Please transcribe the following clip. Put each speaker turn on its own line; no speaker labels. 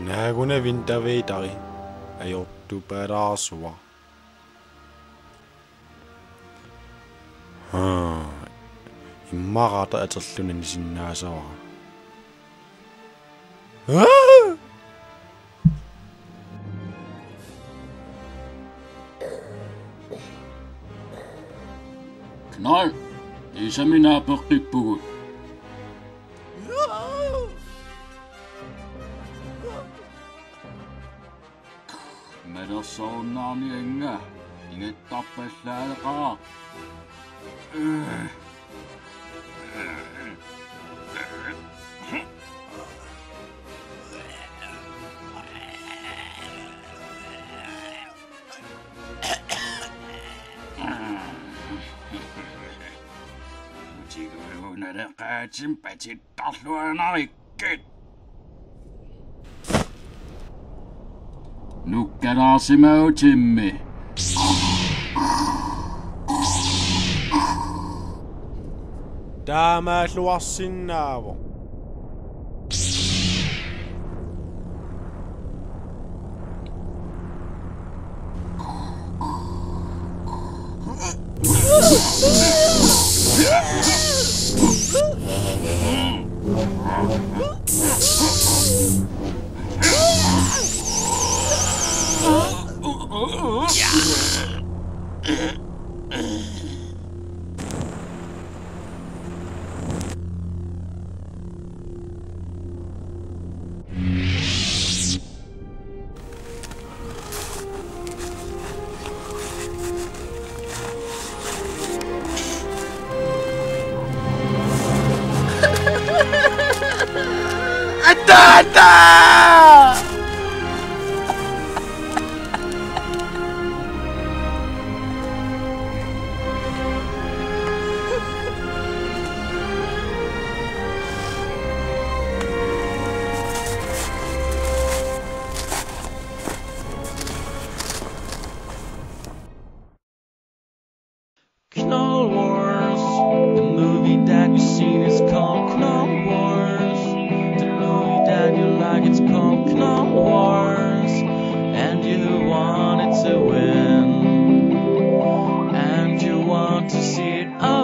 Naguna vintervidari ajortu peraasua. Immarata aterlunan sinnaasavara.
Knold, isä minä pökkippugu. Medossa on naani engä. Inget tappes läälkaa. Jigu näiden kaatsin petsit tasluan aikkeet. Nukkeraasimme Jimmy.
Tämä luassinnaavo.
Clone Wars, the movie that you've seen is called Clone Wars. The movie that you like, it's called Clone Wars. And you want it to win, and you want to see it all.